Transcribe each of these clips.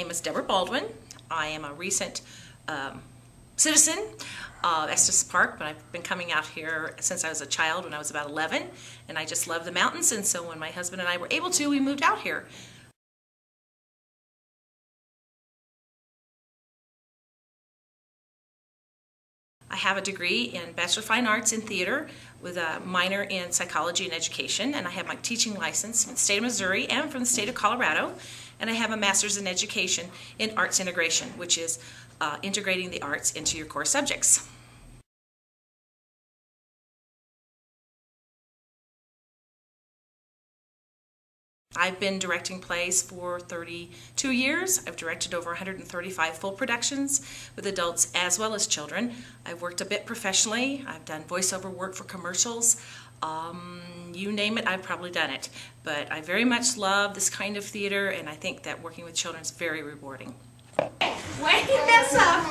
My name is Deborah Baldwin. I am a recent citizen of Estes Park, but I've been coming out here since I was a child when I was about 11, and I just love the mountains, and so when my husband and I were able to, we moved out here. I have a degree in Bachelor of Fine Arts in Theater with a minor in Psychology and Education, and I have my teaching license from the state of Missouri and from the state of Colorado, and I have a Master's in Education in Arts Integration, which is integrating the arts into your core subjects. I've been directing plays for 32 years. I've directed over 135 full productions with adults as well as children. I've worked a bit professionally. I've done voiceover work for commercials. You name it, I've probably done it. But I very much love this kind of theater, and I think that working with children is very rewarding. When you mess up,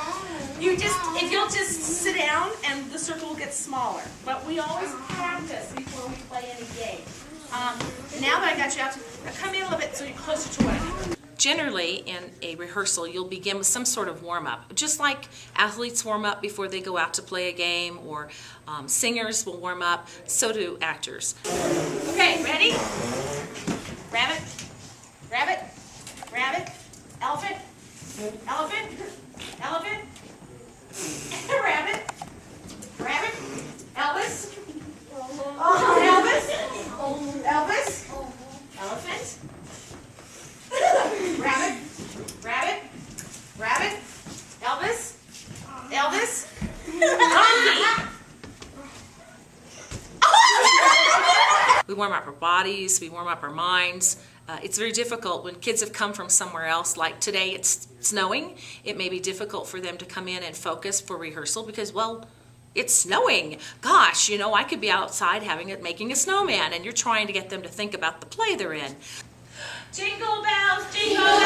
if you'll just sit down and the circle will get smaller. But we always practice before we play any game. Now that I got you out, come in a little bit so you're closer to what I do. Generally, in a rehearsal, you'll begin with some sort of warm-up. Just like athletes warm up before they go out to play a game, or singers will warm up, so do actors. Okay, ready? Rabbit, rabbit, rabbit, elephant, elephant, elephant, rabbit, rabbit, Elvis, Elvis, Elvis, elephant, rabbit, rabbit, rabbit, Elvis, Elvis, donkey. We warm up our bodies, we warm up our minds. It's very difficult when kids have come from somewhere else, like today it's snowing. It may be difficult for them to come in and focus for rehearsal because, well, it's snowing. Gosh, you know, I could be outside making a snowman, and you're trying to get them to think about the play they're in. Jingle bells, jingle all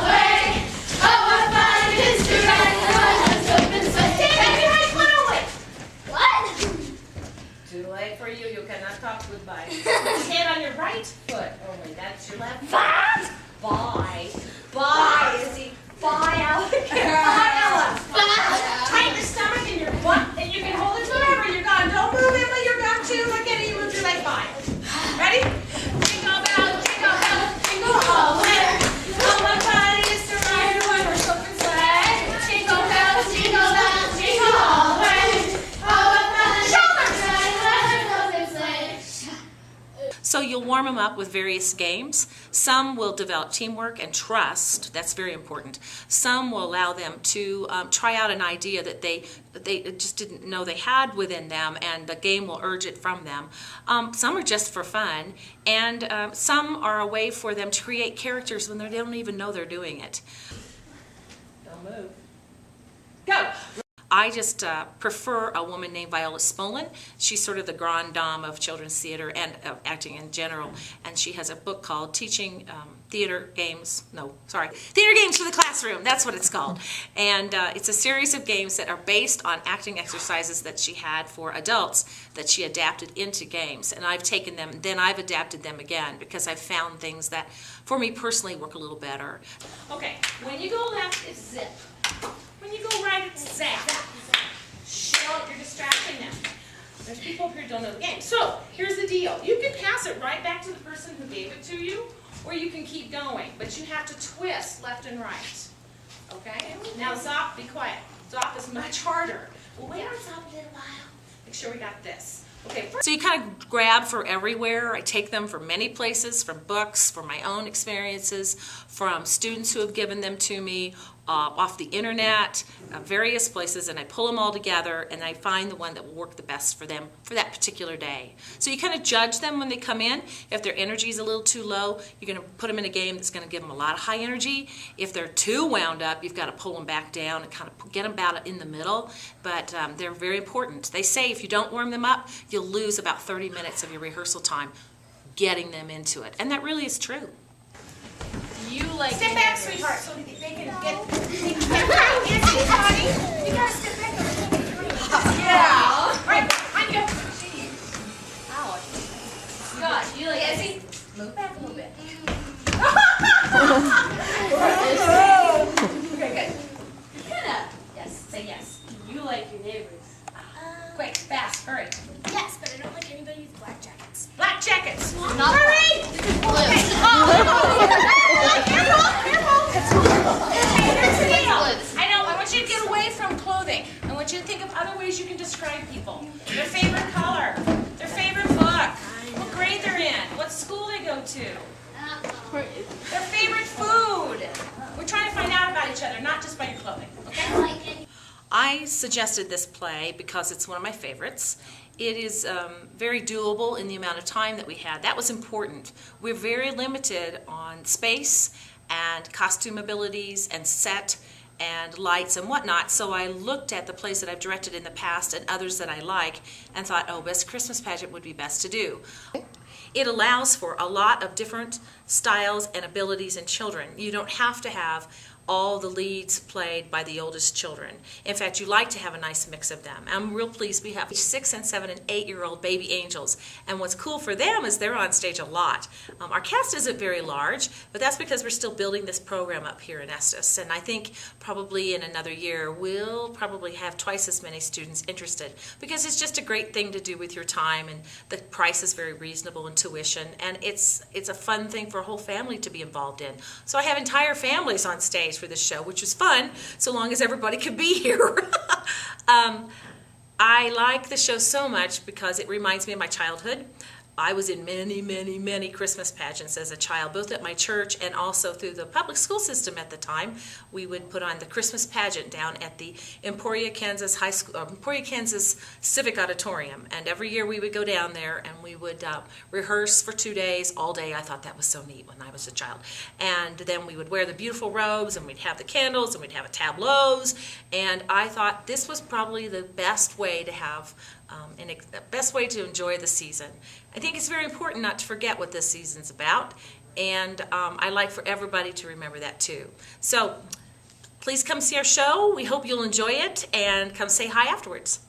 the way. Oh, what fun it is to ride in one-horse open sleigh. Baby, right foot only. What? Too late for you. You cannot talk goodbye. Stand on your right foot only. That's your left foot. What? Bye. Bye, Izzy. Bye, Ella. Bye, Ella. Tighten your stomach and your butt, and you can hold it wherever you're gone. Don't move, Emma. You're gone too. Look at it. You moved your leg. Bye. Ready? Jingle bells, jingle all the way. Oh, what fun it is to ride in a one-horse open sleigh. Jingle bells, jingle all the way. Oh, what fun it is to ride in a one-horse open sleigh. So you'll warm them up with various games. Some will develop teamwork and trust. That's very important. Some will allow them to try out an idea that they just didn't know they had within them, and the game will urge it from them. Some are just for fun, and some are a way for them to create characters when they don't even know they're doing it. Don't move. Go! I just prefer a woman named Viola Spolin. She's sort of the grande dame of children's theater and acting in general, and she has a book called Theater Games for the Classroom. That's what it's called. And it's a series of games that are based on acting exercises that she had for adults that she adapted into games. And I've taken them, then I've adapted them again because I've found things that, for me personally, work a little better. Okay, when you go left, it's zip. When you go right, it's zap. Show, you're distracting them. There's people up here who don't know the game. So, here's the deal. You can pass it right back to the person who gave it to you, or you can keep going, but you have to twist left and right. Okay? Now, Zop, be quiet. Zop is much harder. We'll wait on Zop a little while. Make sure we got this. Okay. So you kind of grab for everywhere. I take them from many places, from books, from my own experiences, from students who have given them to me, off the internet, various places, and I pull them all together and I find the one that will work the best for them for that particular day. So you kind of judge them when they come in. If their energy is a little too low, you're going to put them in a game that's going to give them a lot of high energy. If they're too wound up, you've got to pull them back down and kind of get them about in the middle. But they're very important. They say if you don't warm them up, you'll lose about 30 minutes of your rehearsal time getting them into it. And that really is true. You like step back, sweetheart, so they can step back. Yes, honey. You gotta step back over. Yeah. Right behind you. Ouch. God, you like Essie? Move back a little bit. I suggested this play because it's one of my favorites. It is very doable in the amount of time that we had. That was important. We're very limited on space and costume abilities and set and lights and whatnot, so I looked at the plays that I've directed in the past and others that I like and thought, oh, Best Christmas Pageant would be best to do. It allows for a lot of different styles and abilities in children. You don't have to have all the leads played by the oldest children. In fact, you like to have a nice mix of them. I'm real pleased we have 6 and 7 and 8-year-old baby angels, and what's cool for them is they're on stage a lot. Our cast isn't very large, but that's because we're still building this program up here in Estes, and I think probably in another year we'll probably have twice as many students interested, because it's just a great thing to do with your time, and the price is very reasonable in tuition, and it's a fun thing for a whole family to be involved in. So I have entire families on stage for this show, which is fun, so long as everybody can be here. I like the show so much because it reminds me of my childhood. I was in many, many, many Christmas pageants as a child, both at my church and also through the public school system at the time. We would put on the Christmas pageant down at the Emporia, Kansas Civic Auditorium, and every year we would go down there and we would rehearse for 2 days, all day. I thought that was so neat when I was a child. And then we would wear the beautiful robes, and we'd have the candles, and we'd have tableaus, and I thought this was probably the best way to have the best way to enjoy the season. I think it's very important not to forget what this season's about, and I like for everybody to remember that too. So please come see our show. We hope you'll enjoy it, and come say hi afterwards.